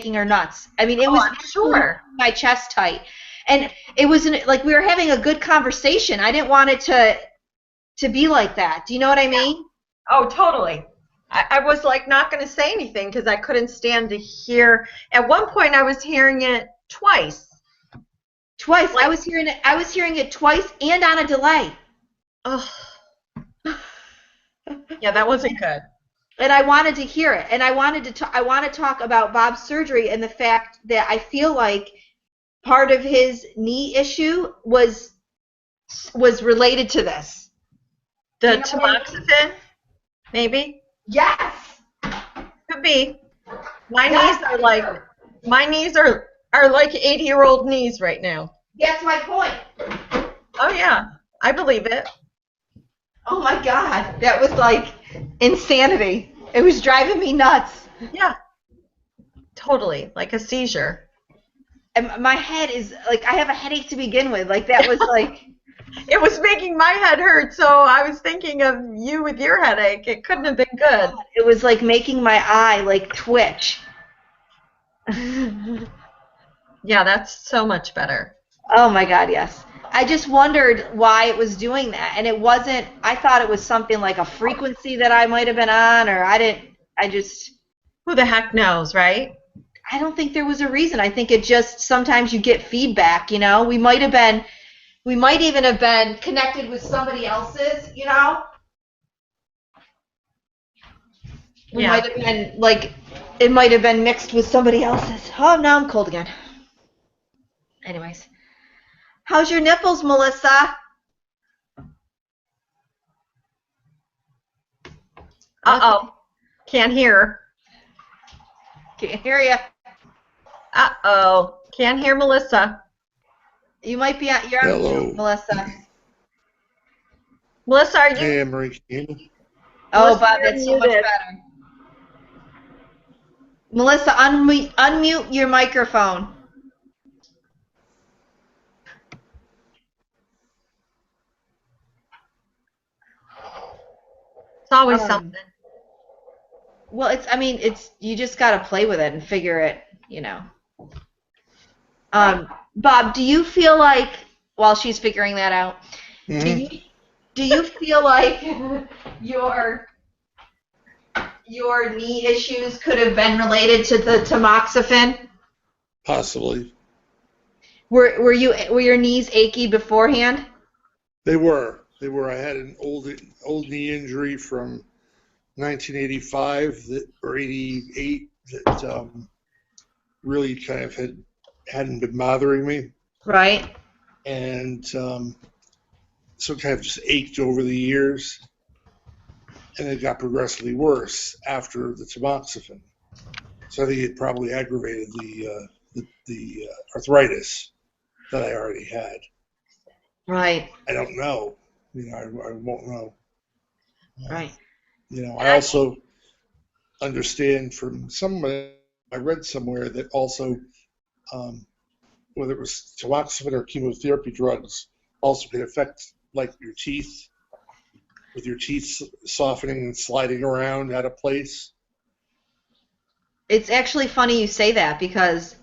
making her nuts. I mean, it was I'm sure. my chest tight. And it wasn't like we were having a good conversation. I didn't want it to be like that. Do you know what I mean? Oh, totally. I was like not going to say anything because I couldn't stand to hear. At one point, I was hearing it twice. Twice. Like, I was hearing it twice and on a delay. Oh. Yeah, that wasn't good. And I wanted to hear it. And I want to talk about Bob's surgery and the fact that I feel like part of his knee issue was related to this. The tamoxifen, maybe? Yes. Could be. My knees are like 80-year-old knees right now. That's my point. Oh yeah, I believe it. Oh my God, that was like insanity. It was driving me nuts. Yeah, totally, like a seizure. And my head is like, I have a headache to begin with. Like that was like. It was making my head hurt, so I was thinking of you with your headache. It couldn't have been good. It was like making my eye like twitch. Yeah, that's so much better. Oh my God, yes. I just wondered why it was doing that, and it wasn't. I thought it was something like a frequency that I might have been on, or who the heck knows, right? I don't think there was a reason. I think it just sometimes you get feedback. You know, we might even have been connected with somebody else's. You know, we might have been like it might have been mixed with somebody else's. Oh, now I'm cold again. Anyways. How's your nipples, Melissa? Uh-oh. Can't hear. Can't hear you. Uh-oh. Can't hear Melissa. You might be on your own, Melissa. Melissa, are you? Hey, Marie. Oh, Bob, that's so much better. Melissa, unmute your microphone. It's always something. Well, you just got to play with it and figure it, you know. Bob, do you feel like, while she's figuring that out, do you feel like your knee issues could have been related to the tamoxifen? Possibly. Were your knees achy beforehand? They were. I had an old knee injury from 1985 or 88 that really kind of hadn't been bothering me. Right. And so it kind of just ached over the years, and it got progressively worse after the tamoxifen. So I think it probably aggravated the arthritis that I already had. Right. I don't know. You know, I won't know. Right. You know, I also understand from someone I read somewhere that also, whether it was tamoxifen or chemotherapy drugs, also can affect like your teeth, with your teeth softening and sliding around out of place. It's actually funny you say that because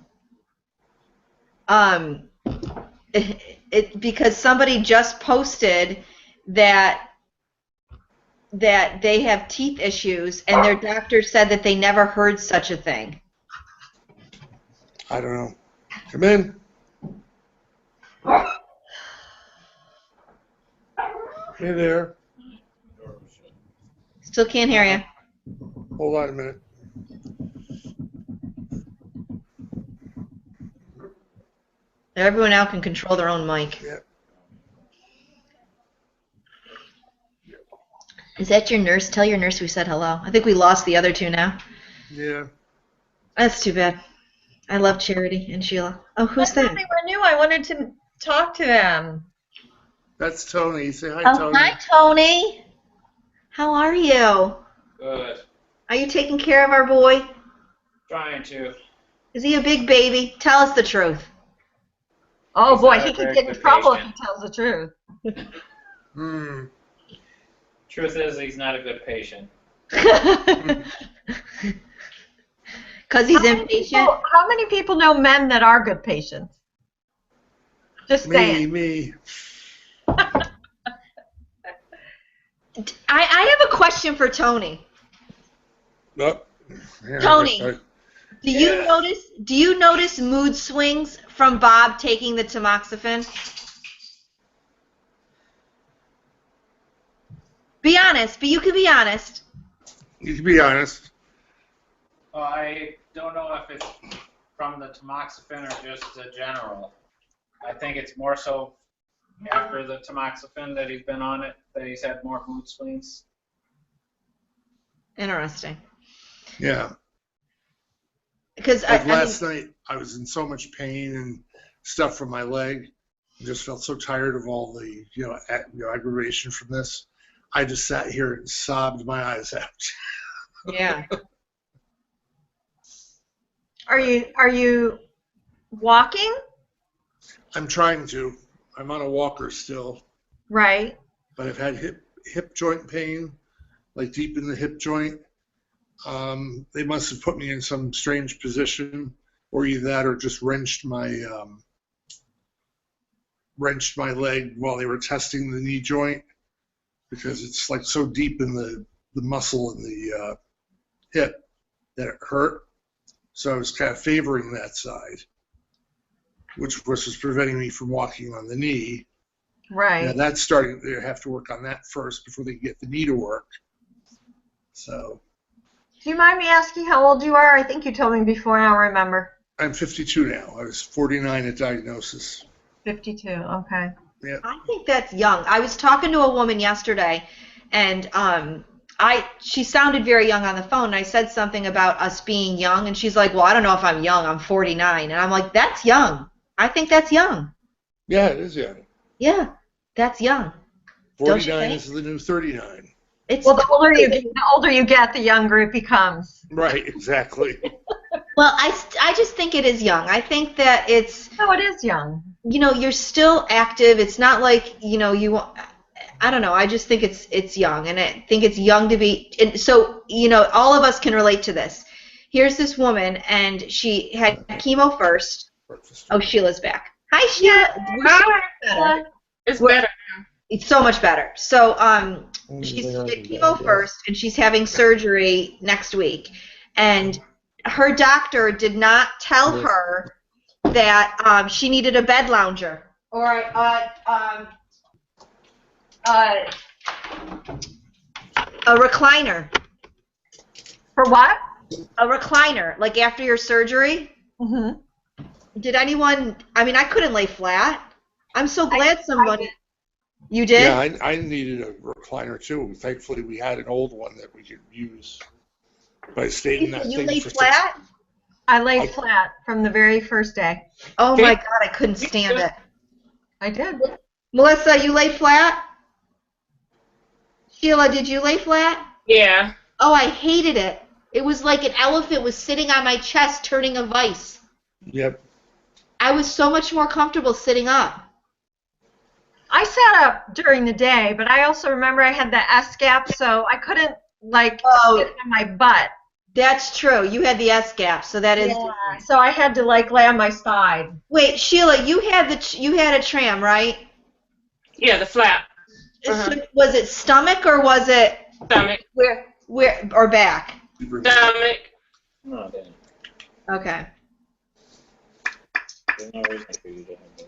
because somebody just posted that they have teeth issues and their doctor said that they never heard such a thing. I don't know. Come in. Hey there. Still can't hear you. Hold on a minute. Everyone now can control their own mic. Yeah. Is that your nurse? Tell your nurse we said hello. I think we lost the other two now. Yeah. That's too bad. I love Charity and Sheila. Oh, who's that? They were new. I wanted to talk to them. That's Tony. Say hi, Oh, Tony. hi, Tony. How are you? Good. Are you taking care of our boy? Trying to. Is he a big baby? Tell us the truth. Oh He's boy, not a he could very get in good trouble if patient. he tells the truth. Truth is, he's not a good patient. because he's impatient. How many people know men that are good patients? Just saying. Me. I have a question for Tony. Oh, man, Tony, do you notice mood swings from Bob taking the tamoxifen? Be honest, but you can be honest. You can be honest. Well, I don't know if it's from the tamoxifen or just the general. I think it's more so after the tamoxifen that he's been on it, that he's had more mood swings. Interesting. Yeah. Because last night, I was in so much pain and stuff from my leg. I just felt so tired of all the aggravation from this. I just sat here and sobbed my eyes out. Yeah. Are you walking? I'm trying to. I'm on a walker still. Right. But I've had hip joint pain, like deep in the hip joint. They must have put me in some strange position, or either that or just wrenched my leg while they were testing the knee joint, because it's like so deep in the muscle in the hip that it hurt. So I was kind of favoring that side, which was preventing me from walking on the knee. Right. Now that's starting. They have to work on that first before they get the knee to work. So. Do you mind me asking how old you are? I think you told me before, and I don't remember. I'm 52 now. I was 49 at diagnosis. 52. Okay. Yeah. I think that's young. I was talking to a woman yesterday, and she sounded very young on the phone. And I said something about us being young, and she's like, "Well, I don't know if I'm young. I'm 49." And I'm like, "That's young. I think that's young." Yeah, it is young. Yeah, that's young. 49 is the new 39. Well, the older you get, the younger it becomes. Right, exactly. Well, I just think it is young. I think that it's. No, it is young. You're still active. It's not like I don't know. I just think it's young, and I think it's young to be. And so all of us can relate to this. Here's this woman, and she had chemo first. Oh, Sheila's back. Hi, Sheila. Hi. It's better now. It's so much better. So she's had chemo first, and she's having surgery next week, and her doctor did not tell her that she needed a bed lounger or a recliner. For what? A recliner, like after your surgery. Mm-hmm. Did anyone? I mean, I couldn't lay flat. I'm so glad somebody. You did? Yeah, I needed a recliner too. Thankfully, we had an old one that we could use. But I stayed in that you thing lay for flat? I lay flat from the very first day. Oh my God, I couldn't stand it. I did. Melissa, you lay flat? Sheila, did you lay flat? Yeah. Oh, I hated it. It was like an elephant was sitting on my chest turning a vice. Yep. I was so much more comfortable sitting up. I sat up during the day, but I also remember I had the S-gap, so I couldn't, sit on my butt. That's true. You had the S-gap, so that is. Yeah, so I had to, lay on my side. Wait, Sheila, you had a tram, right? Yeah, the flap. So was it stomach or was it Stomach. where or back? Stomach. No, then. Okay. There's no reason for you to have the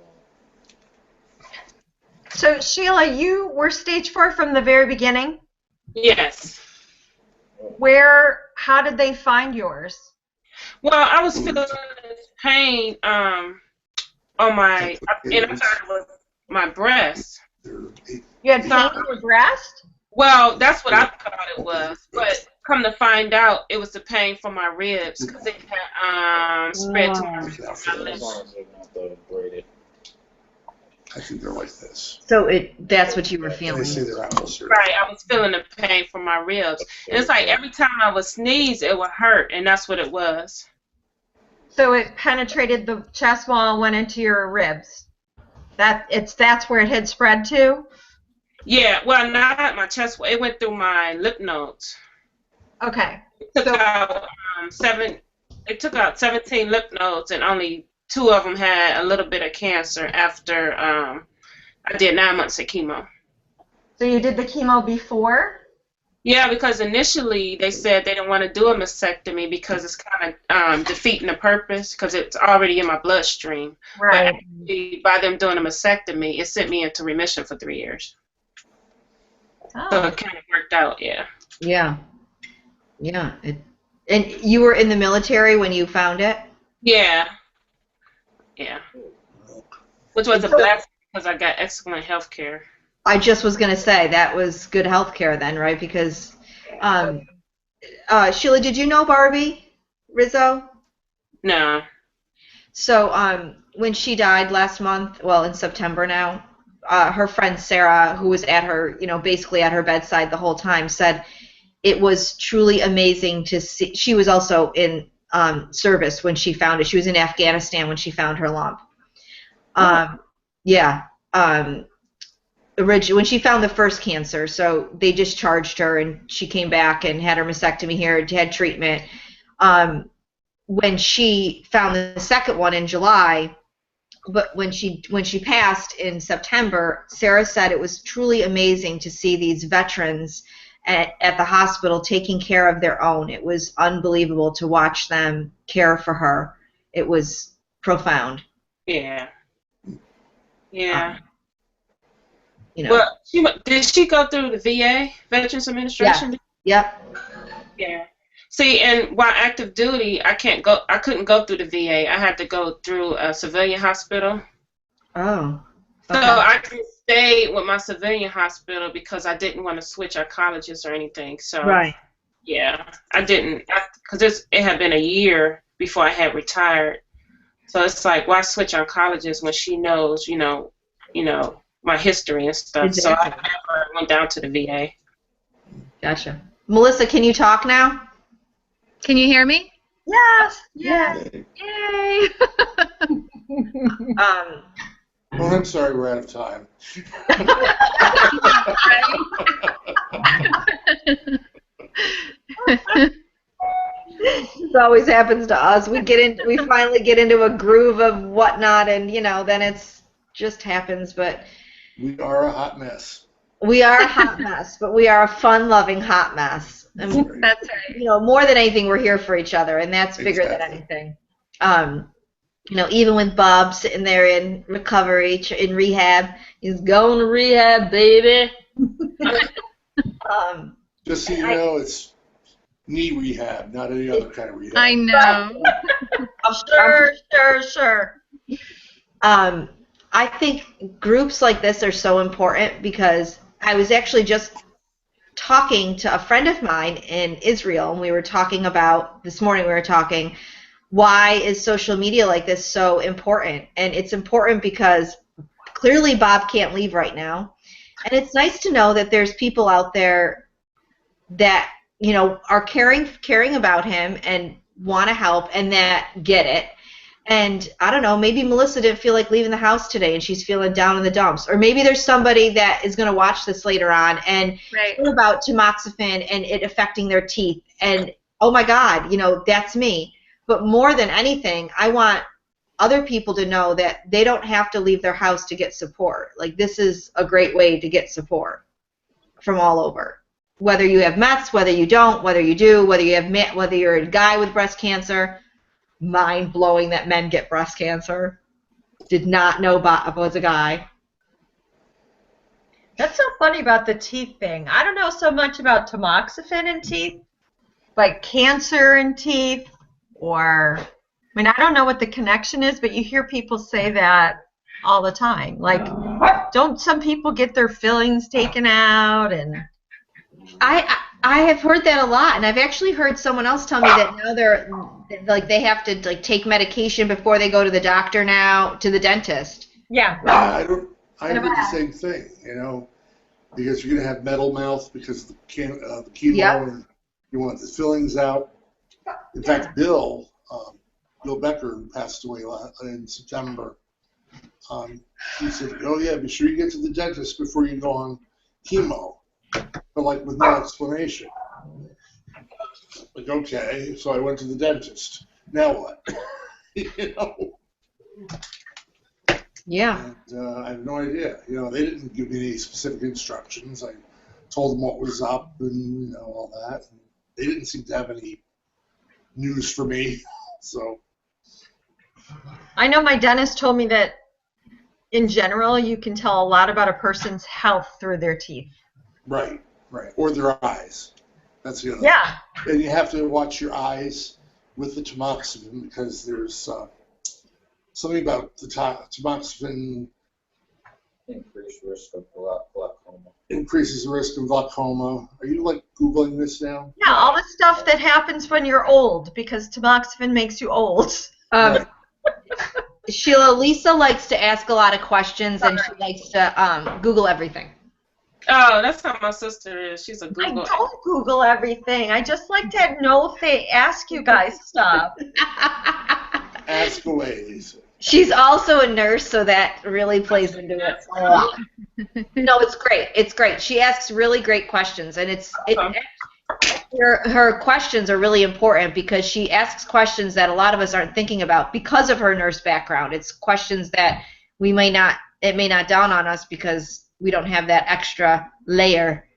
So, Sheila, you were stage 4 from the very beginning? Yes. How did they find yours? Well, I was feeling this pain on my, and I thought it was my breast. You had pain in your breast? Well, that's what I thought it was, but come to find out, it was the pain from my ribs because it had spread to my ribs. as long as they're not the braided. I think they're like this. So that's what you were They feeling. say they're apples. Right, I was feeling the pain from my ribs. And it's like every time I would sneeze, it would hurt, and that's what it was. So it penetrated the chest wall and went into your ribs. That's where it had spread to? Yeah, well, not my chest. It went through my lymph nodes. Okay. It took out They took out 17 lymph nodes, and only 2 of them had a little bit of cancer after I did 9 months of chemo. So you did the chemo before? Yeah, because initially they said they didn't want to do a mastectomy because it's kind of defeating the purpose because it's already in my bloodstream. Right. But actually, by them doing a mastectomy, it sent me into remission for 3 years. So Oh. it kind of worked out, yeah. Yeah. Yeah. And you were in the military when you found it? Yeah. Yeah. Which was a blessing because I got excellent health care. I just was going to say that was good health care then, right? Because, Sheila, did you know Barbie Rizzo? No. So when she died last month, well, in September now, her friend Sarah, who was at her, basically at her bedside the whole time, said it was truly amazing to see. She was also in service when she found it. She was in Afghanistan when she found her lump. Yeah. When she found the first cancer, so they discharged her and she came back and had her mastectomy here, had treatment. When she found the second one in July, but when she passed in September, Sarah said it was truly amazing to see these veterans at the hospital taking care of their own. It was unbelievable to watch them care for her. It was profound. Yeah. Yeah. Well, did she go through the VA, Veterans Administration? Yeah. Yep. Yeah. See, and while active duty, I couldn't go through the VA. I had to go through a civilian hospital. Oh. Okay. So I can stay with my civilian hospital because I didn't want to switch oncologists or anything. So right. Yeah, I didn't, because it had been a year before I had retired. So it's like, why switch oncologists when she knows, my history and stuff. Exactly. So I never went down to the VA. Gotcha. Melissa, can you talk now? Can you hear me? Yes. Yes. Yay! Oh, I'm sorry, we're out of time. This always happens to us. We finally get into a groove of whatnot, and then it's just happens. But We are a hot mess. we are a hot mess, but we are a fun-loving hot mess. And That's right. more than anything, we're here for each other, and that's bigger than anything. Even with Bob sitting there in recovery, in rehab, he's going to rehab, baby. Just so you know, it's knee rehab, not any other kind of rehab. I know. Sure. I think groups like this are so important because I was actually just talking to a friend of mine in Israel, and this morning we were talking, why is social media like this so important? And it's important because clearly Bob can't leave right now. And it's nice to know that there's people out there that, are caring about him and want to help and that get it. And I don't know, maybe Melissa didn't feel like leaving the house today and she's feeling down in the dumps. Or maybe there's somebody that is going to watch this later on and hear about tamoxifen and it affecting their teeth. And, oh, my God, that's me. But more than anything, I want other people to know that they don't have to leave their house to get support. Like, this is a great way to get support from all over. Whether you have meths, whether you don't, whether you do, whether you're a guy with breast cancer. Mind blowing that men get breast cancer. Did not know Bob was a guy. That's so funny about the teeth thing. I don't know so much about tamoxifen in teeth, like cancer in teeth, I don't know what the connection is, but you hear people say that all the time. Like, don't some people get their fillings taken out? And I have heard that a lot, and I've actually heard someone else tell me that now they have to take medication before they go to the doctor now, to the dentist. Yeah. I did the same thing, because you're going to have metal mouth because of the chemo and you want the fillings out. In fact, Bill Becker, who passed away in September, he said, oh yeah, be sure you get to the dentist before you go on chemo. But with no explanation. Okay, so I went to the dentist. now what? You know? Yeah. And I have no idea. You know, they didn't give me any specific instructions. I told them what was up and, you know, all that. And they didn't seem to have any news for me. So, I know my dentist told me that in general you can tell a lot about a person's health through their teeth. right. Or their eyes. That's the other Yeah. thing. And you have to watch your eyes with the tamoxifen because there's something about the tamoxifen Increased risk of glaucoma. increases the risk of glaucoma. Are you like Googling this now? Yeah, all the stuff that happens when you're old because tamoxifen makes you old. Right. Sheila, Lisa likes to ask a lot of questions, and she likes to Google everything. Oh, that's how my sister is. She's a I Google. don't Google everything. I just like to know if they ask you guys stuff. Ask away, Lisa. She's also a nurse, so that really plays into it a lot. No, it's great. It's great. She asks really great questions, and her questions are really important because she asks questions that a lot of us aren't thinking about because of her nurse background. It's questions that it may not dawn on us because we don't have that extra layer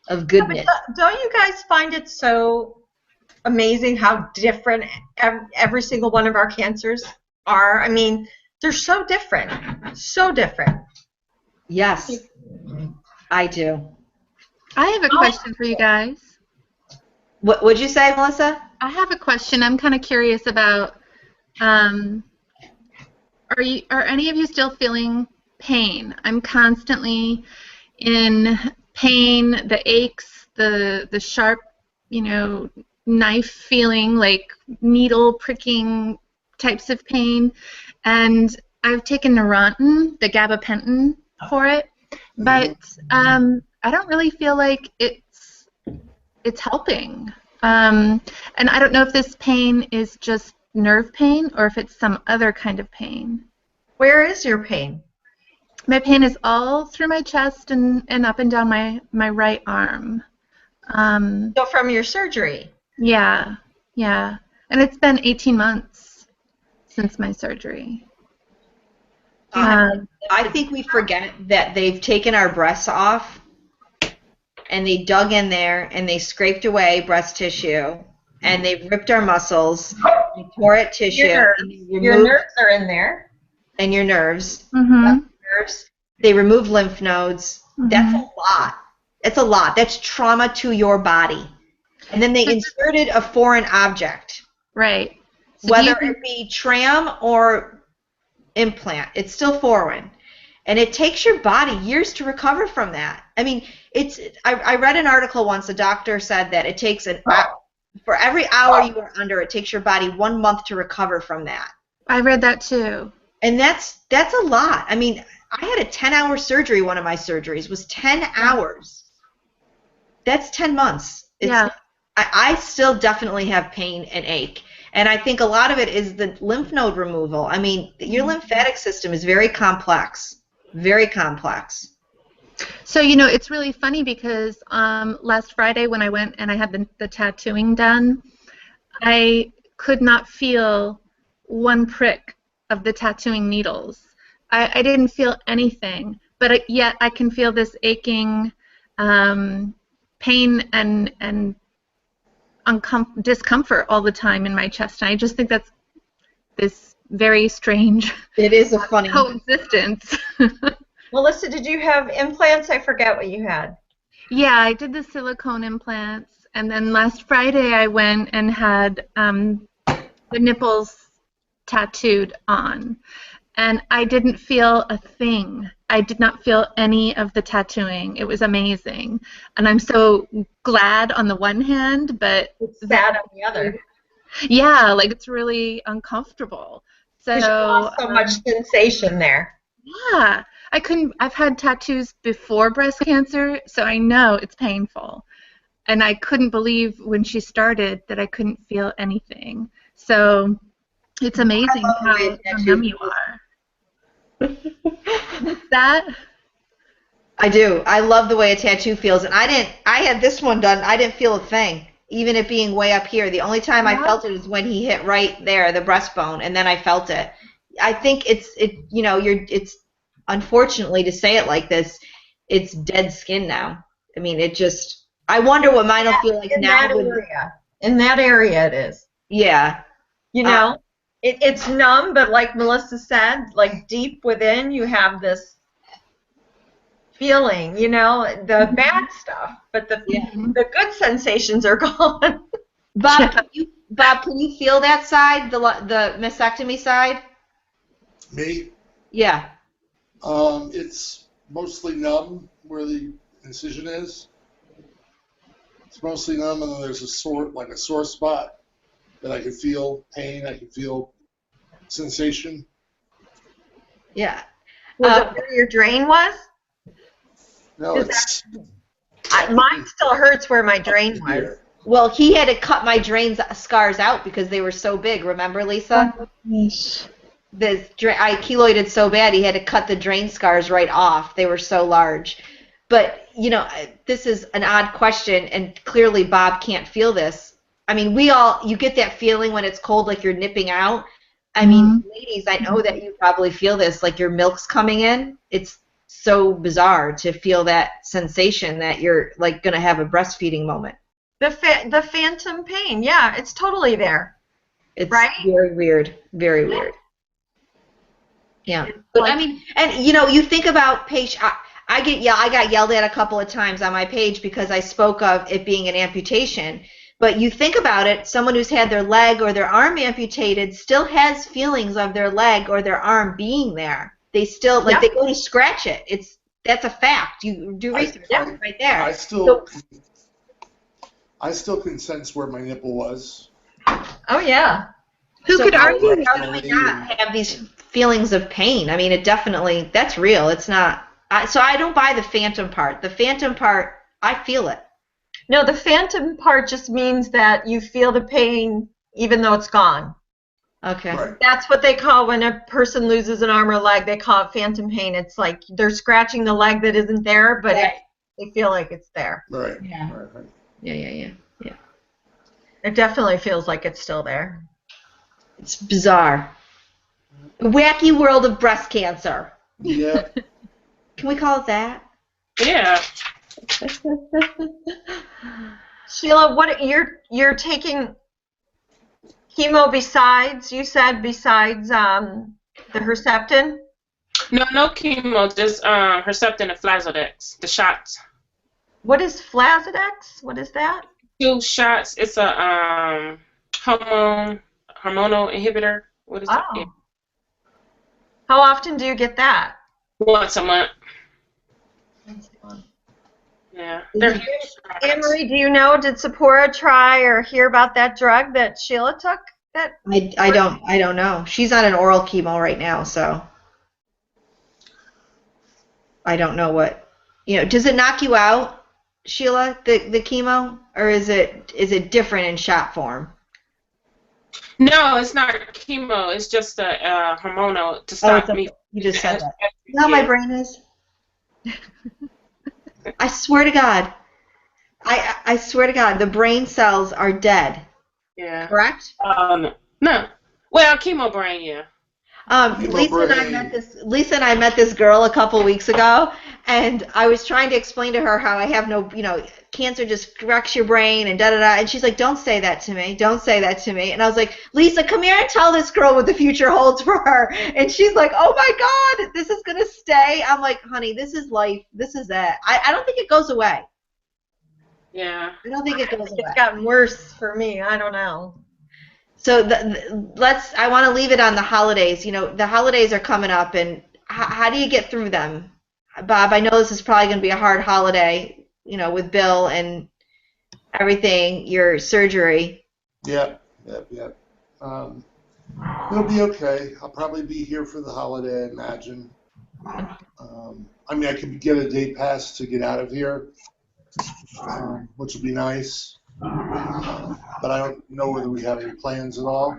of goodness. But don't you guys find it so amazing how different every single one of our cancers are? I mean, they're so different. So different. Yes, I do. I have a question for you guys. What would you say, Melissa? I have a question. I'm kind of curious about. Are any of you still feeling pain? I'm constantly in pain. The aches, the sharp, knife feeling, like needle pricking types of pain, and I've taken Neurontin, the gabapentin, for it, but I don't really feel like it's helping. And I don't know if this pain is just nerve pain or if it's some other kind of pain. Where is your pain? My pain is all through my chest and up and down my right arm. So from your surgery? Yeah. And it's been 18 months since my surgery. I think we forget that they've taken our breasts off and they dug in there and they scraped away breast tissue and they ripped our muscles, they tore at tissue, and they Your removed, nerves are in there. and your nerves. Mm-hmm. Nerves. They removed lymph nodes. Mm-hmm. That's a lot. It's a lot. That's trauma to your body. And then they inserted a foreign object. Right. So Whether it be tram or implant, it's still foreign. And it takes your body years to recover from that. I mean, I read an article once, a doctor said that it takes for every hour you are under, it takes your body 1 month to recover from that. I read that too. And that's a lot. I mean, I had a 10-hour surgery, one of my surgeries was 10 hours. That's 10 months. Yeah. I still definitely have pain and ache. And I think a lot of it is the lymph node removal. I mean, your lymphatic system is very complex. Very complex. So, it's really funny because last Friday when I went and I had the tattooing done, I could not feel one prick of the tattooing needles. I didn't feel anything, but yet I can feel this aching pain and discomfort all the time in my chest. And I just think that's this very strange It is a funny coexistence. Melissa, did you have implants? I forget what you had. Yeah, I did the silicone implants, and then last Friday I went and had the nipples tattooed on, and I didn't feel a thing. I did not feel any of the tattooing. It was amazing, and I'm so glad on the one hand, but It's sad on the other. yeah, like it's really uncomfortable. So Because you lost so much sensation there. yeah, I've had tattoos before breast cancer, so I know it's painful. And I couldn't believe when she started that I couldn't feel anything. So it's amazing how numb you are. What's that? I do. I love the way a tattoo feels. And I had this one done. I didn't feel a thing. even it being way up here. The only time I felt it is when he hit right there, the breastbone, and then I felt it. I think it's unfortunately to say it like this, it's dead skin now. I mean, I wonder what mine will feel like now. In that area it is. Yeah. You know, it's numb, but like Melissa said, like deep within you have this feeling, the bad stuff, but the good sensations are gone. Bob, can you feel that side, the mastectomy side? Me? Yeah. It's mostly numb where the incision is. It's mostly numb, and then there's a sore spot that I can feel pain. I can feel sensation. Yeah. Was it where your drain was? No, it's mine still hurts where my drain was. here. Well, he had to cut my drain scars out because they were so big. Remember, Lisa? I keloided so bad he had to cut the drain scars right off. They were so large. But, this is an odd question, and clearly Bob can't feel this. I mean, you get that feeling when it's cold, like you're nipping out. I mean, ladies, I know that you probably feel this, like your milk's coming in. It's so bizarre to feel that sensation that you're, like, going to have a breastfeeding moment. The phantom pain, yeah, it's totally there. It's right? Very weird. Very weird. Yeah. But, I mean, and, you think about patient. I got yelled at a couple of times on my page because I spoke of it being an amputation. But you think about it, someone who's had their leg or their arm amputated still has feelings of their leg or their arm being there. They still, they go to scratch it. That's a fact. You do research right there. I still can sense where my nipple was. Oh, yeah. Who could argue how do we not have these feelings of pain? I mean, that's real. It's not. So I don't buy the phantom part. The phantom part, I feel it. No, the phantom part just means that you feel the pain even though it's gone. Okay. Right. That's what they call when a person loses an arm or leg. They call it phantom pain. It's like they're scratching the leg that isn't there, but they feel like it's there. Right. Yeah. Right. Yeah. It definitely feels like it's still there. It's bizarre. Wacky world of breast cancer. Yeah. Can we call it that? Yeah. Sheila, what you're taking chemo besides the Herceptin? No chemo, just Herceptin and Flazodex, the shots. What is Flazodex? What is that? 2 shots. It's a hormonal inhibitor. What is it? How often do you get that? Once a month. Yeah. Anne-Marie, do you know, did Seporah try or hear about that drug that Sheila took? I don't know. She's on an oral chemo right now, so I don't know what. Does it knock you out, Sheila, the chemo, or is it different in shot form? No, it's not chemo. It's just a hormonal to stop me. You just said that. You know how my brain is? I swear to God. I swear to God, the brain cells are dead. Yeah. Correct? No. Well, chemo brain, yeah. Lisa and I met this girl a couple weeks ago, and I was trying to explain to her how I have no, cancer just wrecks your brain and da-da-da, and she's like, don't say that to me. Don't say that to me. And I was like, Lisa, come here and tell this girl what the future holds for her. And she's like, oh my God, this is going to stay. I'm like, honey, this is life. This is it. I don't think it goes away. Yeah. I don't think it goes away. It's gotten worse for me. I don't know. So I want to leave it on the holidays. The holidays are coming up, and how do you get through them? Bob, I know this is probably going to be a hard holiday, with Bill and everything, your surgery. Yep. It'll be okay. I'll probably be here for the holiday, I imagine. I could get a day pass to get out of here, which would be nice. But I don't know whether we have any plans at all.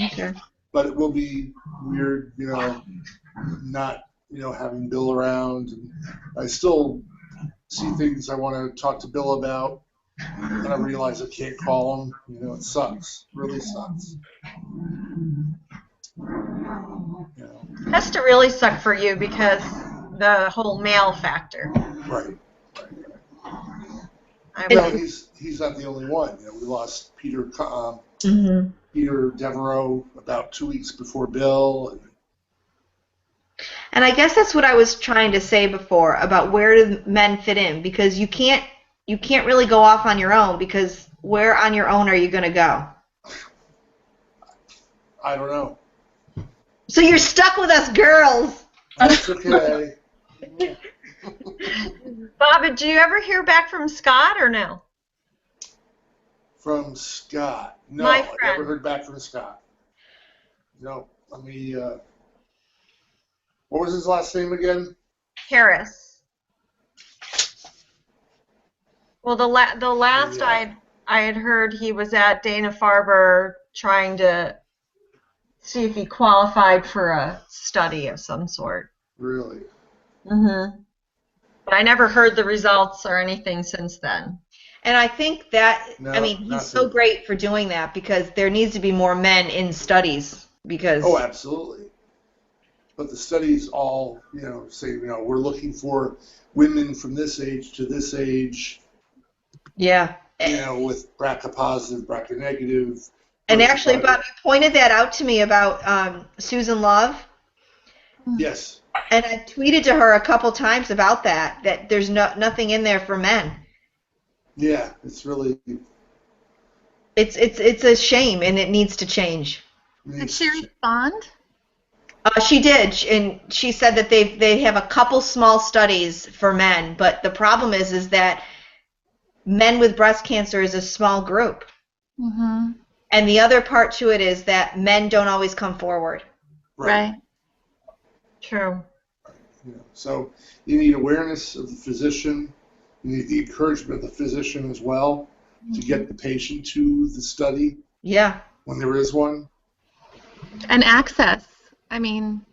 Okay. But it will be weird, not, having Bill around. And I still see things I want to talk to Bill about. And I realize I can't call them. You know, it sucks. Really sucks. You know, Has to really suck for you because the whole male factor. right. I Well, really, he's not the only one. You know, we lost Peter Mm-hmm. Peter Devereaux about 2 weeks before Bill. And I guess that's what I was trying to say before about where do men fit in, because you can't really go off on your own, because where on your own are you going to go? I don't know. So you're stuck with us girls. That's okay. Bob, did you ever hear back from Scott or no? From Scott. No, My I friend. never heard back from Scott. No, let me, what was his last name again? Harris. Well, the last Yeah. I had heard he was at Dana-Farber trying to see if he qualified for a study of some sort. Really? Mm-hmm. But I never heard the results or anything since then. And I think that, No, I mean, he's nothing. so great for doing that, because there needs to be more men in studies, because Oh, absolutely. But the studies all, you know, say, you know, we're looking for women from this age to this age, yeah. you know, with BRCA positive, BRCA negative. And actually, HER2 Bob, you pointed that out to me about Susan Love. Yes. And I tweeted to her a couple times about that there's nothing in there for men. Yeah, it's really. It's a shame, and it needs to change. Did she respond? She did, and she said that they have a couple small studies for men, but the problem is that men with breast cancer is a small group. Mm-hmm. And the other part to it is that men don't always come forward. Right. True. You know, so you need awareness of the physician. You need the encouragement of the physician as well to get the patient to the study Yeah. when there is one. And access. I mean,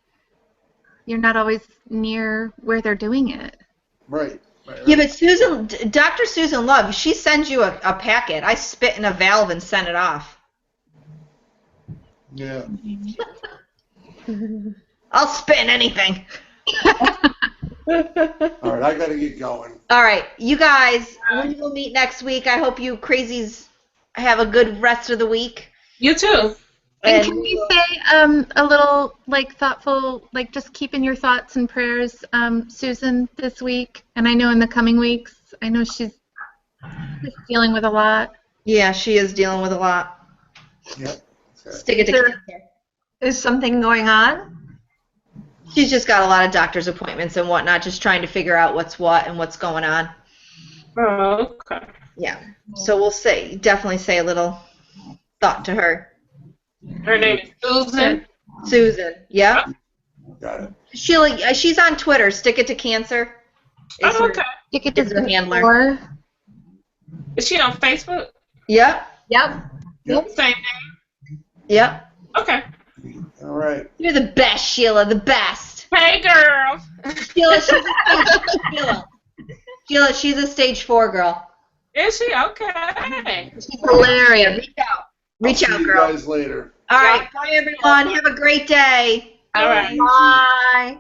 you're not always near where they're doing it. Right. Yeah, but Dr. Susan Love, she sends you a packet. I spit in a valve and sent it off. Yeah. I'll spit in anything. All right, I got to get going. All right, you guys, we will meet next week. I hope you crazies have a good rest of the week. You too. And can we say a little, like, thoughtful, like, just keep in your thoughts and prayers, Susan, this week, and I know in the coming weeks, I know she's dealing with a lot. Yeah, she is dealing with a lot. Yep. Okay. Stick it to cancer. Is something going on? She's just got a lot of doctor's appointments and whatnot, just trying to figure out what's what and what's going on. Oh, okay. Yeah, so we'll definitely say a little thought to her. Her name is Susan. Susan, yeah. Got it. Sheila, she's on Twitter. Stick it to cancer. Is Oh, okay. Stick it Is to her handler. Or, Is she on Facebook? Yep, Yep. Same name. yep. Okay. All right. You're the best, Sheila, the best. Hey, girl. Sheila, she's a stage 4 girl. Is she? Okay. She's hilarious. Reach I'll out, see girl. you guys later. All right, bye everyone. Have a great day. All right. Bye.